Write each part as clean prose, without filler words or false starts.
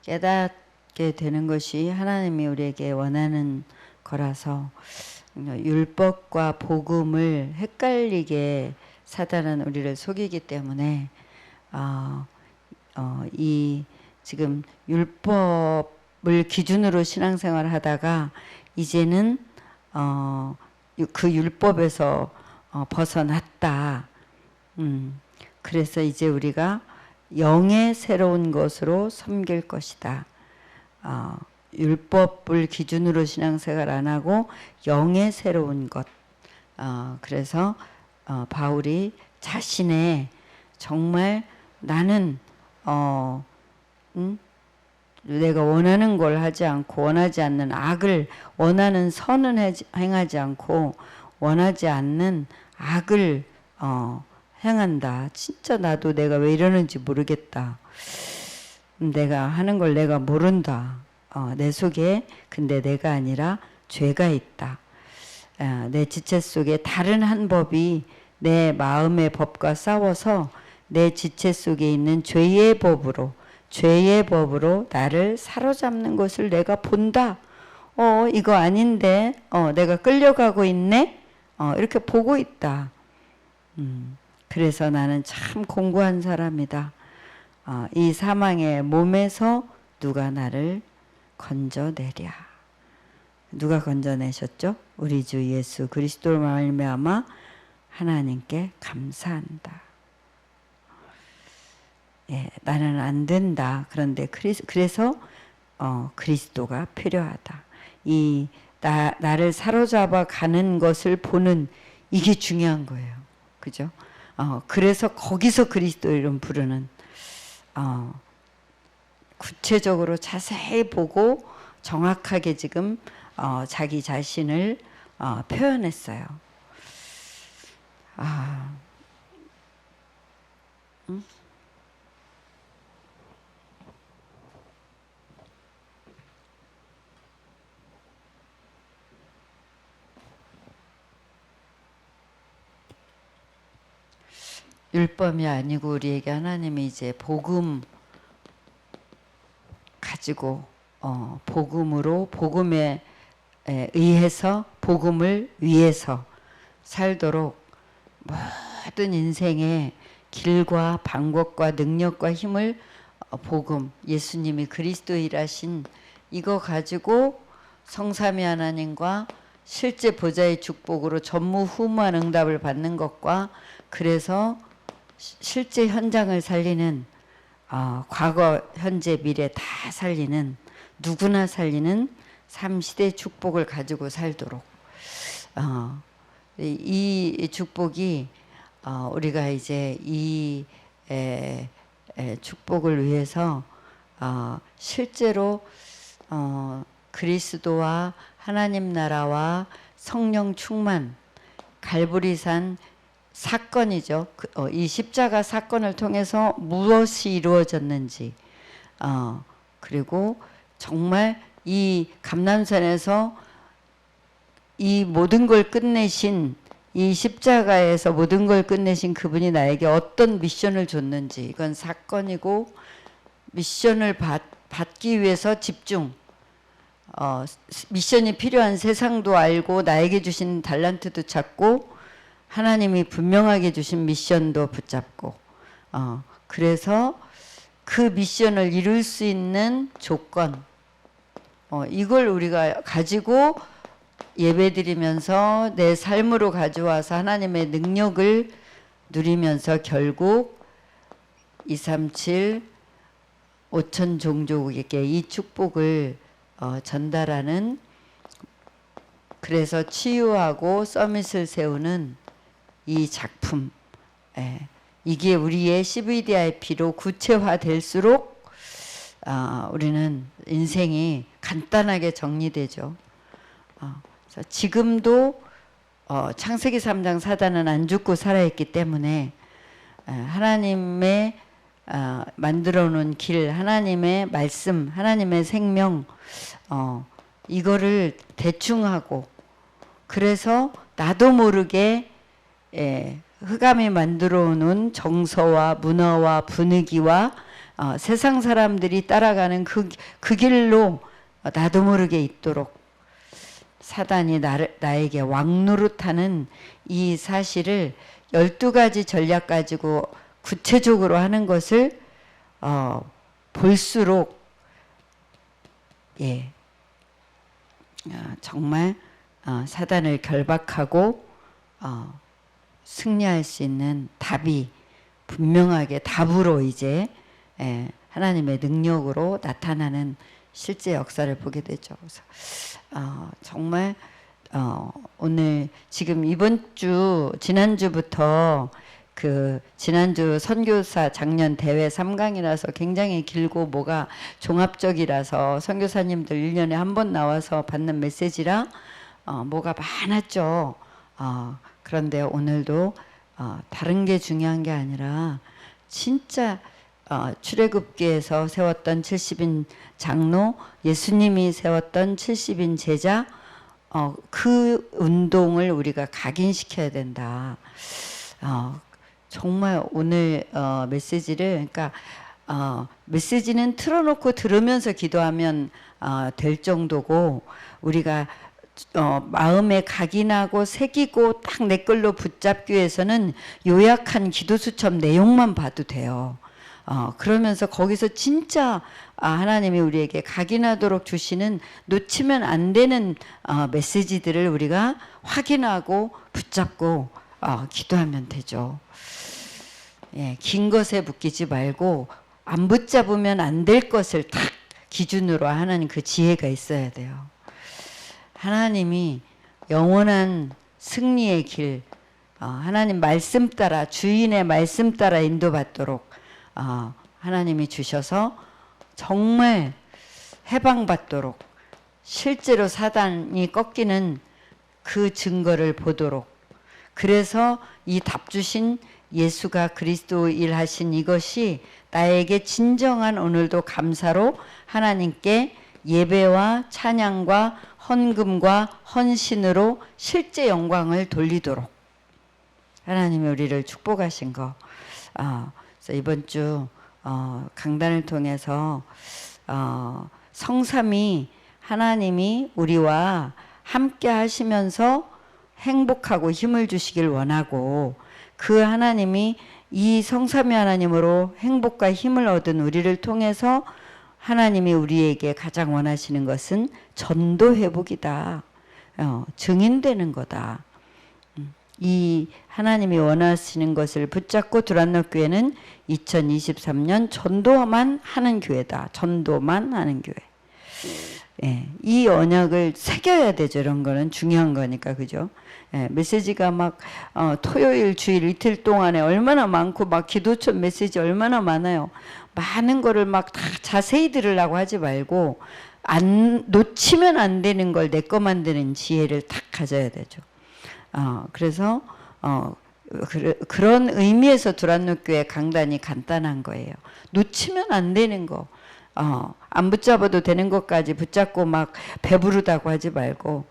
깨닫게 되는 것이 하나님이 우리에게 원하는 거라서 율법과 복음을 헷갈리게 사단은 우리를 속이기 때문에 이 지금 율법을 기준으로 신앙생활을 하다가 이제는 그 율법에서 벗어났다. 그래서 이제 우리가 영의 새로운 것으로 섬길 것이다. 율법을 기준으로 신앙생활 안 하고 영의 새로운 것. 그래서 바울이 자신의 정말 나는 내가 원하는 걸 하지 않고 원하지 않는 악을 원하는 선은 행하지 않고 원하지 않는 악을 행한다. 진짜 나도 내가 왜 이러는지 모르겠다. 내가 하는 걸 내가 모른다. 내 속에 근데 내가 아니라 죄가 있다. 내 지체 속에 다른 한 법이 내 마음의 법과 싸워서 내 지체 속에 있는 죄의 법으로 나를 사로잡는 것을 내가 본다. 이거 아닌데 내가 끌려가고 있네. 이렇게 보고 있다. 그래서 나는 참 공고한 사람이다. 이 사망의 몸에서 누가 나를 건져내랴. 누가 건져내셨죠? 우리 주 예수 그리스도로 말미암아 하나님께 감사한다. 예, 나는 안 된다. 그런데 그래서 그리스도가 필요하다. 이 나를 사로잡아 가는 것을 보는 이게 중요한 거예요. 그죠? 그래서 거기서 그리스도 이름 부르는 구체적으로 자세히 보고 정확하게 지금 자기 자신을 표현했어요. 율법이 아니고 우리에게 하나님이 이제 복음 가지고 복음에 의해서 복음을 위해서 살도록 모든 인생의 길과 방법과 능력과 힘을 복음 예수님이 그리스도 일하신 이거 가지고 성삼위 하나님과 실제 보좌의 축복으로 전무후무한 응답을 받는 것과 그래서 실제 현장을 살리는 과거, 현재, 미래 다 살리는 누구나 살리는 삼시대 축복을 가지고 살도록 이 축복이 우리가 이제 이 축복을 위해서 실제로 그리스도와 하나님 나라와 성령 충만 갈보리산 사건이죠. 이 십자가 사건을 통해서 무엇이 이루어졌는지 그리고 정말 이 감람산에서 이 모든 걸 끝내신 이 십자가에서 모든 걸 끝내신 그분이 나에게 어떤 미션을 줬는지 이건 사건이고 미션을 받기 위해서 집중 미션이 필요한 세상도 알고 나에게 주신 달란트도 찾고 하나님이 분명하게 주신 미션도 붙잡고 그래서 그 미션을 이룰 수 있는 조건 이걸 우리가 가지고 예배드리면서 내 삶으로 가져와서 하나님의 능력을 누리면서 결국 237 5천 종족에게 이 축복을 전달하는 그래서 치유하고 서밋을 세우는 이 작품 이게 우리의 CVDIP로 구체화될수록 우리는 인생이 간단하게 정리되죠. 그래서 지금도 창세기 3장 사단은 안 죽고 살아있기 때문에 하나님의 만들어 놓은 길, 하나님의 말씀, 하나님의 생명 이거를 대충 하고 그래서 나도 모르게 흑암이 만들어 놓은 정서와 문화와 분위기와 세상 사람들이 따라가는 그 길로 나도 모르게 있도록 사단이 나에게 왕노릇하는 이 사실을 12가지 전략 가지고 구체적으로 하는 것을 볼수록 정말 사단을 결박하고 승리할 수 있는 답이 분명하게 답으로 이제 하나님의 능력으로 나타나는 실제 역사를 보게 되죠. 그래서 정말 오늘 지금 지난주부터 지난주 선교사 작년 대회 3강이라서 굉장히 길고 뭐가 종합적이라서 선교사님들 1년에 한 번 나와서 받는 메시지라 뭐가 많았죠. 그런데 오늘도 다른 게 중요한 게 아니라 진짜 출애굽기에서 세웠던 70인 장로, 예수님이 세웠던 70인 제자, 그 운동을 우리가 각인시켜야 된다. 정말 오늘 메시지를 그러니까 메시지는 틀어놓고 들으면서 기도하면 될 정도고 우리가 마음에 각인하고 새기고 딱 내 걸로 붙잡기 위해서는 요약한 기도수첩 내용만 봐도 돼요. 그러면서 거기서 진짜 하나님이 우리에게 각인하도록 주시는 놓치면 안 되는 메시지들을 우리가 확인하고 붙잡고 기도하면 되죠. 긴 것에 묶이지 말고 안 붙잡으면 안 될 것을 딱 기준으로 하는 그 지혜가 있어야 돼요. 하나님이 영원한 승리의 길, 하나님 말씀 따라 주인의 말씀 따라 인도받도록 하나님이 주셔서 정말 해방받도록 실제로 사단이 꺾이는 그 증거를 보도록 그래서 이 답 주신 예수가 그리스도 일하신 이것이 나에게 진정한 오늘도 감사로 하나님께 예배와 찬양과 헌금과 헌신으로 실제 영광을 돌리도록 하나님이 우리를 축복하신 거. 그래서 이번 주 강단을 통해서 성삼위 하나님이 우리와 함께 하시면서 행복하고 힘을 주시길 원하고 그 하나님이 이 성삼위 하나님으로 행복과 힘을 얻은 우리를 통해서 하나님이 우리에게 가장 원하시는 것은 전도 회복이다. 증인되는 거다. 이 하나님이 원하시는 것을 붙잡고 두란노교회는 2023년 전도만 하는 교회다. 전도만 하는 교회. 이 언약을 새겨야 되죠. 이런 거는 중요한 거니까, 그죠? 메시지가 막 토요일 주일 이틀 동안에 얼마나 많고 막 기도처 메시지 얼마나 많아요. 많은 거를 막 다 자세히 들으려고 하지 말고 놓치면 안 되는 걸 내 거 만드는 지혜를 딱 가져야 되죠. 그래서 그런 의미에서 두란노교회 강단이 간단한 거예요. 놓치면 안 되는 거. 안 붙잡아도 되는 것까지 붙잡고 막 배부르다고 하지 말고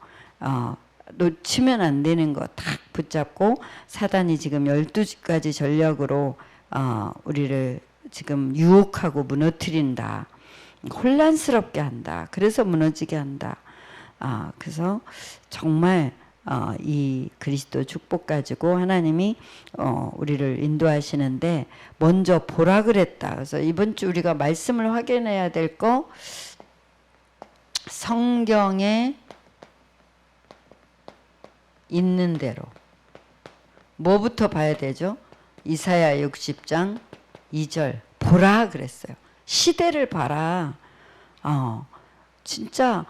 놓치면 안 되는 거 딱 붙잡고 사단이 지금 12가지 전략으로 우리를 지금 유혹하고 무너뜨린다. 혼란스럽게 한다. 그래서 무너지게 한다. 그래서 정말 이 그리스도 축복 가지고 하나님이 우리를 인도하시는데 먼저 보라 그랬다. 그래서 이번 주 우리가 말씀을 확인해야 될 거 성경에 있는 대로 뭐부터 봐야 되죠? 이사야 60장 2절 보라 그랬어요. 시대를 봐라. 진짜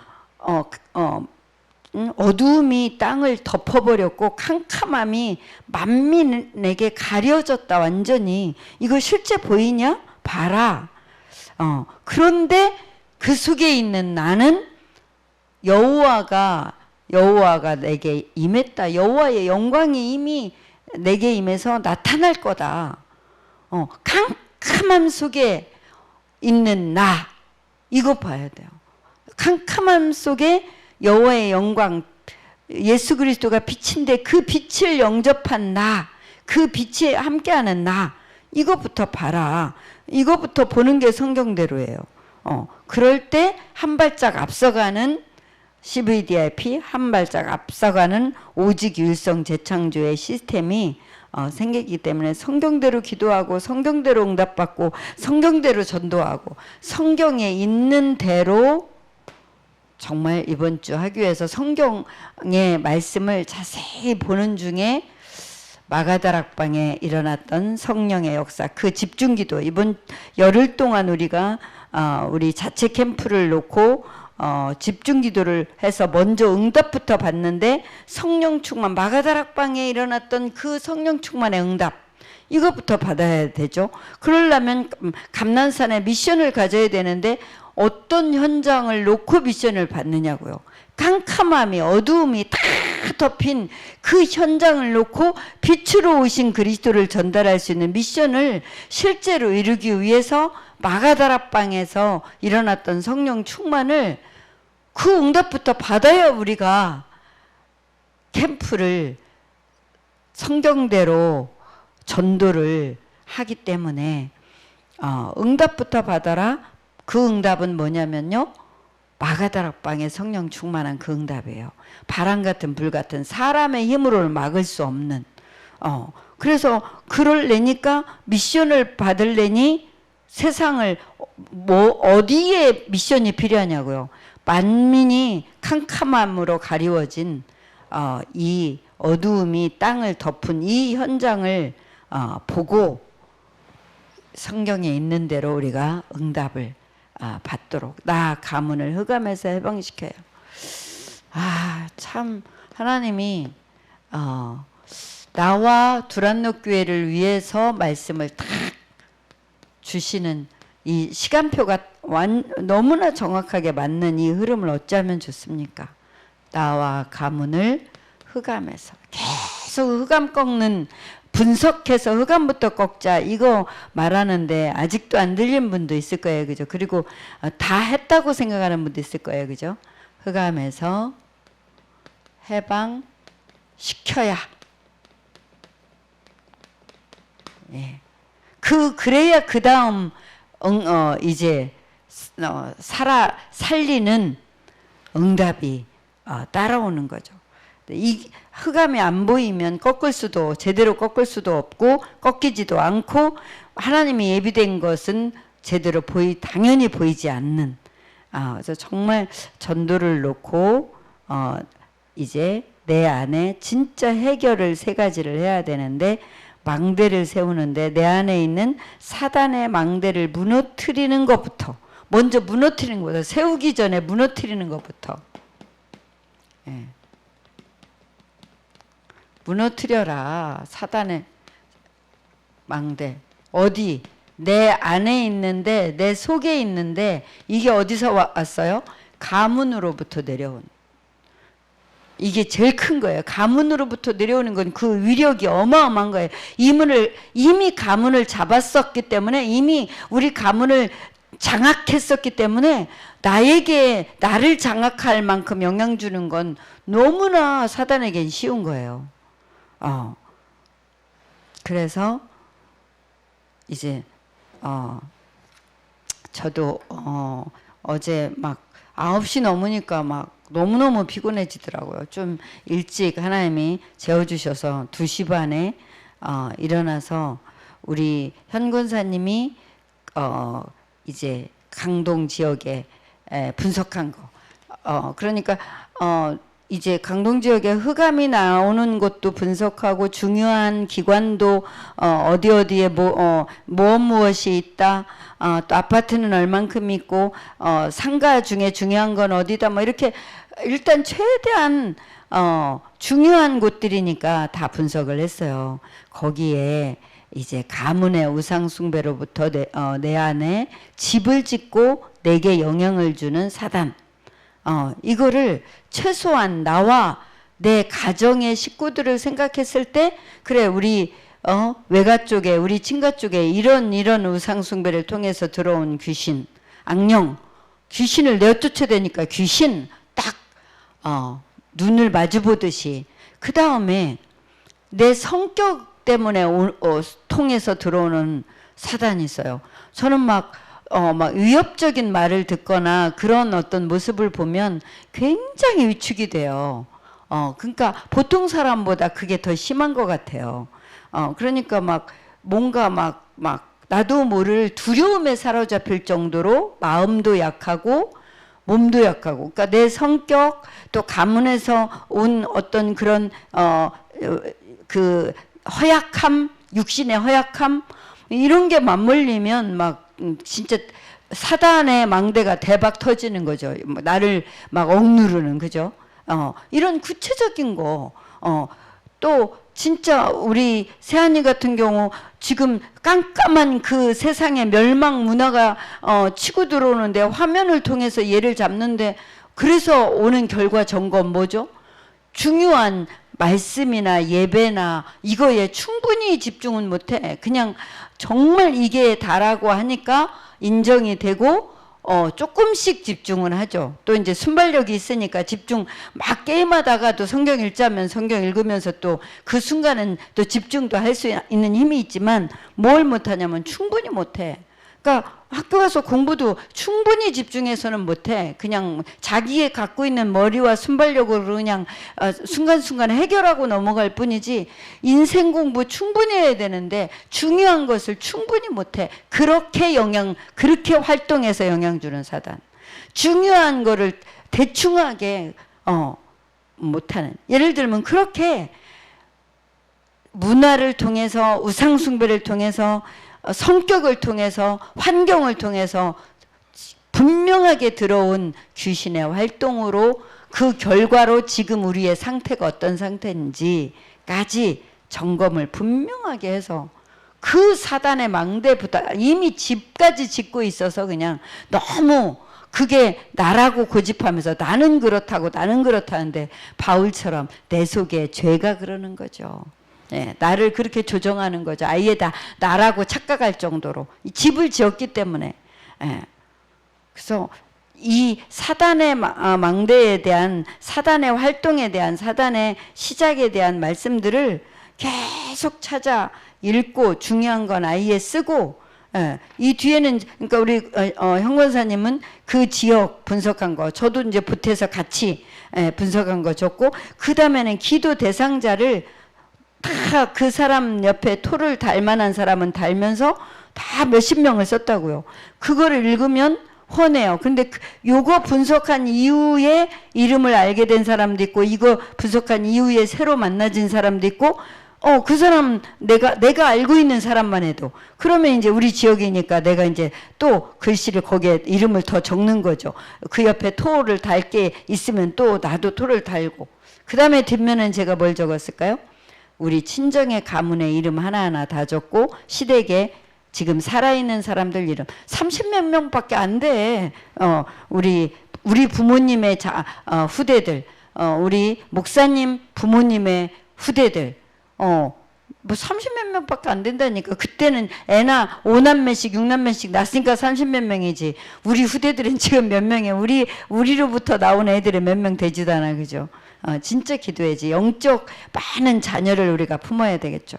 어두움이 땅을 덮어버렸고 캄캄함이 만민에게 가려졌다. 완전히. 이거 실제 보이냐? 봐라. 그런데 그 속에 있는 나는 여호와가 내게 임했다. 여호와의 영광이 이미 내게 임해서 나타날 거다. 캄캄함 속에 있는 나, 이거 봐야 돼요. 캄캄함 속에 여호와의 영광, 예수 그리스도가 빛인데 그 빛을 영접한 나, 그 빛에 함께하는 나, 이거부터 봐라. 이거부터 보는 게 성경대로예요. 그럴 때 한 발짝 앞서가는 CVDIP, 한 발짝 앞서가는 오직 유일성 재창조의 시스템이 생기기 때문에 성경대로 기도하고 성경대로 응답받고 성경대로 전도하고 성경에 있는 대로 정말 이번 주 학교에서 성경의 말씀을 자세히 보는 중에 마가다락방에 일어났던 성령의 역사, 그 집중기도, 이번 열흘 동안 우리가 우리 자체 캠프를 놓고 집중기도를 해서 먼저 응답부터 받는데 성령 충만, 마가다락방에 일어났던 그 성령 충만의 응답, 이것부터 받아야 되죠. 그러려면 감난산에 미션을 가져야 되는데 어떤 현장을 놓고 미션을 받느냐고요. 캄캄함이, 어두움이 다 덮인 그 현장을 놓고 빛으로 오신 그리스도를 전달할 수 있는 미션을 실제로 이루기 위해서 마가다락방에서 일어났던 성령 충만을 그 응답부터 받아야 우리가 캠프를 성경대로 전도를 하기 때문에 응답부터 받아라. 그 응답은 뭐냐면요, 마가다락방의 성령 충만한 그 응답이에요. 바람 같은 불 같은 사람의 힘으로는 막을 수 없는. 그래서 그럴래니까 미션을 받을래니 세상을 어디에 미션이 필요하냐고요. 만민이 캄캄함으로 가리워진 이 어두움이 땅을 덮은 이 현장을 보고 성경에 있는 대로 우리가 응답을 받도록 나 가문을 흑암에서 해방시켜요. 참 하나님이 나와 두란노 교회를 위해서 말씀을 딱 주시는 이 시간표가 너무나 정확하게 맞는 이 흐름을 어찌하면 좋습니까? 나와 가문을 흑암에서 계속 흑암 꺾는, 분석해서 흑암부터 꺾자 이거 말하는데 아직도 안 들린 분도 있을 거예요. 그죠? 그리고 다 했다고 생각하는 분도 있을 거예요. 그죠? 흑암에서 해방시켜야. 예. 그래야 그 다음 이제 살리는 응답이 따라오는 거죠. 이 흑암이 안 보이면 제대로 꺾을 수도 없고 꺾이지도 않고 하나님이 예비된 것은 제대로 당연히 보이지 않는. 그래서 정말 전도를 놓고 이제 내 안에 진짜 해결을 3가지를 해야 되는데, 망대를 세우는데 내 안에 있는 사단의 망대를 무너뜨리는 것부터, 먼저 무너뜨리는 것부터, 세우기 전에 무너뜨리는 것부터. 예. 무너뜨려라. 사단의 망대. 어디? 내 안에 있는데, 내 속에 있는데, 이게 어디서 왔어요? 가문으로부터 내려온. 이게 제일 큰 거예요. 가문으로부터 내려오는 건 그 위력이 어마어마한 거예요. 이미 가문을 잡았었기 때문에, 이미 우리 가문을 장악했었기 때문에 나를 장악할 만큼 영향 주는 건 너무나 사단에겐 쉬운 거예요. 그래서 이제 저도 어제 막 9시 넘으니까 막 너무너무 피곤해지더라고요. 좀 일찍 하나님이 재워주셔서 2시 반에 일어나서 우리 현 권사님이 이제 강동 지역에 분석한 거, 그러니까 이제 강동 지역에 흑암이 나오는 것도 분석하고 중요한 기관도 어디에 무엇이 있다, 또 아파트는 얼만큼 있고 상가 중에 중요한 건 어디다, 뭐 이렇게 일단 최대한 중요한 곳들이니까 다 분석을 했어요. 거기에 이제 가문의 우상 숭배로부터 내 안에 집을 짓고 내게 영향을 주는 사단, 이거를 최소한 나와 내 가정의 식구들을 생각했을 때, 그래 우리 외가 쪽에, 우리 친가 쪽에 이런 우상 숭배를 통해서 들어온 귀신, 악령, 귀신을 내쫓아대니까 귀신 딱 눈을 마주보듯이, 그 다음에 내 성격 때문에 통해서 들어오는 사단이 있어요. 저는 막 위협적인 말을 듣거나 그런 어떤 모습을 보면 굉장히 위축이 돼요. 그러니까 보통 사람보다 그게 더 심한 것 같아요. 그러니까 막 뭔가 막 나도 모를 두려움에 사로잡힐 정도로 마음도 약하고 몸도 약하고, 그러니까 내 성격 또 가문에서 온 어떤 그런 그 허약함, 육신의 허약함 이런 게 맞물리면 막 진짜 사단의 망대가 대박 터지는 거죠. 나를 막 억누르는, 그죠? 이런 구체적인 거. 또 진짜 우리 세안이 같은 경우 지금 깜깜한 그 세상의 멸망 문화가 치고 들어오는데 화면을 통해서 얘를 잡는데, 그래서 오는 결과 점검 뭐죠? 중요한 말씀이나 예배나 이거에 충분히 집중은 못해. 그냥 정말 이게 다라고 하니까 인정이 되고 조금씩 집중을 하죠. 또 이제 순발력이 있으니까 집중 막 게임하다가도 성경 읽자면 성경 읽으면서 또 그 순간은 또 집중도 할 수 있는 힘이 있지만 뭘 못하냐면 충분히 못해. 그러니까 학교 가서 공부도 충분히 집중해서는 못해. 그냥 자기의 갖고 있는 머리와 순발력으로 그냥 순간순간 해결하고 넘어갈 뿐이지, 인생 공부 충분히 해야 되는데 중요한 것을 충분히 못해. 그렇게 활동해서 영향 주는 사단. 중요한 거를 대충하게 못하는. 예를 들면 그렇게 문화를 통해서, 우상숭배를 통해서, 성격을 통해서, 환경을 통해서 분명하게 들어온 귀신의 활동으로 그 결과로 지금 우리의 상태가 어떤 상태인지까지 점검을 분명하게 해서, 그 사단의 망대보다 이미 집까지 짓고 있어서 그냥 너무 그게 나라고 고집하면서 나는 그렇다는데 바울처럼 내 속에 죄가 그러는 거죠. 예, 나를 그렇게 조정하는 거죠. 아예 다 나라고 착각할 정도로 집을 지었기 때문에. 예. 그래서 이 사단의 망대에 대한, 사단의 활동에 대한, 사단의 시작에 대한 말씀들을 계속 찾아 읽고, 중요한 건 아예 쓰고, 예, 이 뒤에는, 그러니까 우리 형 권사님은 그 지역 분석한 거, 저도 이제 보태서 같이 분석한 거 줬고, 그 다음에는 기도 대상자를 다 그 사람 옆에 토를 달 만한 사람은 달면서 다 몇십 명을 썼다고요. 그거를 읽으면 훤해요. 근데 요거 분석한 이후에 이름을 알게 된 사람도 있고, 이거 분석한 이후에 새로 만나진 사람도 있고, 그 사람 내가 알고 있는 사람만 해도, 그러면 이제 우리 지역이니까 내가 이제 또 글씨를 거기에 이름을 더 적는 거죠. 그 옆에 토를 달 게 있으면 또 나도 토를 달고, 그 다음에 뒷면은 제가 뭘 적었을까요? 우리 친정의 가문의 이름 하나하나 다 적고, 시댁에 지금 살아있는 사람들 이름 30몇 명밖에 안 돼. 우리 부모님의 후대들, 우리 목사님 부모님의 후대들, 뭐 30몇 명밖에 안 된다니까. 그때는 애나 5남매씩 6남매씩 낳았으니까 30몇 명이지. 우리 후대들은 지금 몇 명이야. 우리로부터 나온 애들이 몇 명 되지도 않아, 그죠? 진짜 기도해야지. 영적 많은 자녀를 우리가 품어야 되겠죠.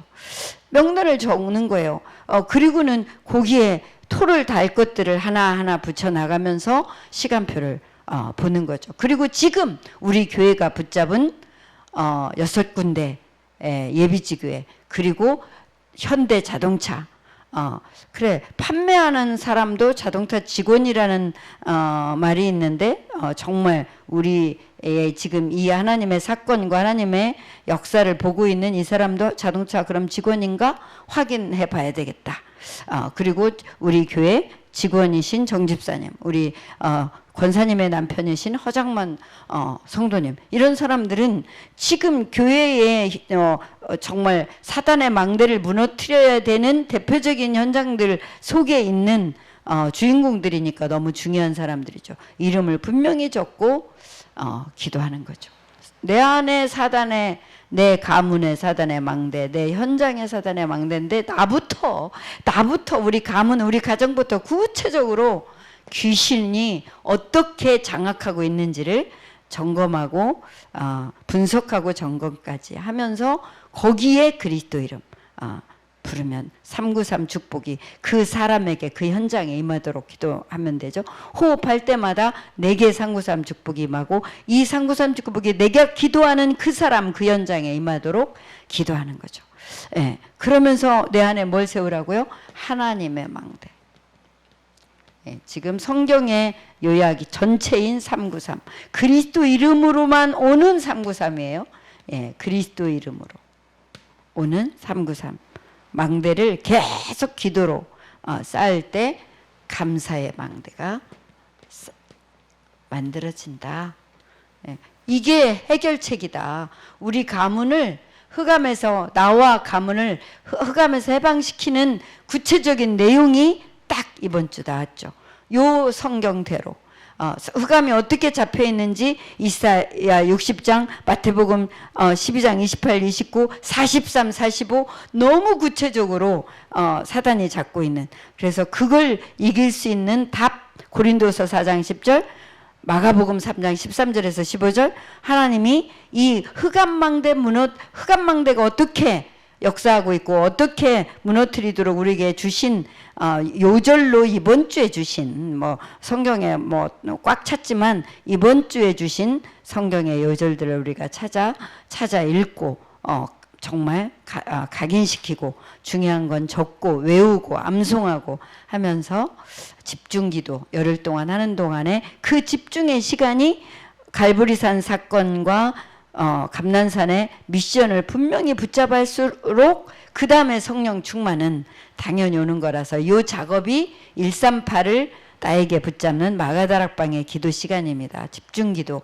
명단을 적는 거예요. 그리고는 거기에 토를 달 것들을 하나하나 붙여나가면서 시간표를 보는 거죠. 그리고 지금 우리 교회가 붙잡은 6군데 예비지교회, 그리고 현대자동차, 그래, 판매하는 사람도 자동차 직원이라는 말이 있는데, 정말 우리의 지금 이 하나님의 사건과 하나님의 역사를 보고 있는 이 사람도 자동차 그럼 직원인가 확인해 봐야 되겠다. 그리고 우리 교회 직원이신 정집사님, 우리 권사님의 남편이신 허장만 성도님, 이런 사람들은 지금 교회에 정말 사단의 망대를 무너뜨려야 되는 대표적인 현장들 속에 있는 주인공들이니까 너무 중요한 사람들이죠. 이름을 분명히 적고 기도하는 거죠. 내 안에 사단의, 내 가문의 사단의 망대, 내 현장의 사단의 망대인데, 나부터 우리 가문, 우리 가정부터 구체적으로 귀신이 어떻게 장악하고 있는지를 점검하고 분석하고 점검까지 하면서 거기에 그리스도 이름 부르면 393 축복이 그 사람에게 그 현장에 임하도록 기도하면 되죠. 호흡할 때마다 내게 393 축복이 임하고 이 393 축복이 내가 기도하는 그 사람 그 현장에 임하도록 기도하는 거죠. 예, 그러면서 내 안에 뭘 세우라고요? 하나님의 망대. 예, 지금 성경의 요약이 전체인 393 그리스도 이름으로만 오는 393이에요. 예, 그리스도 이름으로 오는 393 망대를 계속 기도로 쌓을 때 감사의 망대가 만들어진다. 예, 이게 해결책이다. 우리 가문을 흑암에서 나와 가문을 흑암에서 해방시키는 구체적인 내용이 딱 이번 주 나왔죠. 요 성경대로 흑암이 어떻게 잡혀 있는지 이사야 60장, 마태복음 12장 28, 29, 43, 45 너무 구체적으로 사단이 잡고 있는 그래서 그걸 이길 수 있는 답 고린도서 4장 10절 마가복음 3장 13절에서 15절 하나님이 이 흑암망대가 어떻게 역사하고 있고 어떻게 무너뜨리도록 우리에게 주신 요절로 이번 주에 주신 뭐 성경에 뭐 꽉 찼지만 이번 주에 주신 성경의 요절들을 우리가 찾아 읽고 정말 각인시키고 중요한 건 적고 외우고 암송하고 하면서 집중기도 열흘 동안 하는 동안에 그 집중의 시간이 갈보리산 사건과 감난산의 미션을 분명히 붙잡을수록 그 다음에 성령 충만은 당연히 오는 거라서 이 작업이 138을 나에게 붙잡는 마가다락방의 기도 시간입니다. 집중기도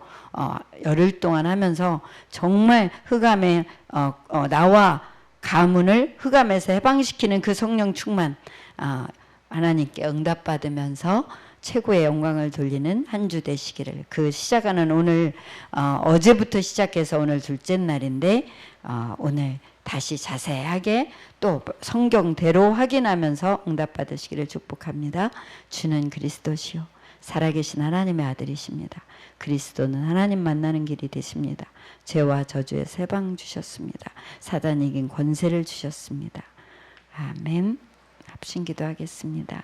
열흘 동안 하면서 정말 흑암에 나와 가문을 흑암에서 해방시키는 그 성령 충만 하나님께 응답받으면서 최고의 영광을 돌리는 한 주 되시기를. 그 시작하는 오늘 어제부터 시작해서 오늘 둘째 날인데 오늘 다시 자세하게 또 성경대로 확인하면서 응답받으시기를 축복합니다. 주는 그리스도시요 살아계신 하나님의 아들이십니다. 그리스도는 하나님 만나는 길이 되십니다. 죄와 저주에서 해방 주셨습니다. 사단 이긴 권세를 주셨습니다. 아멘. 합심기도 하겠습니다.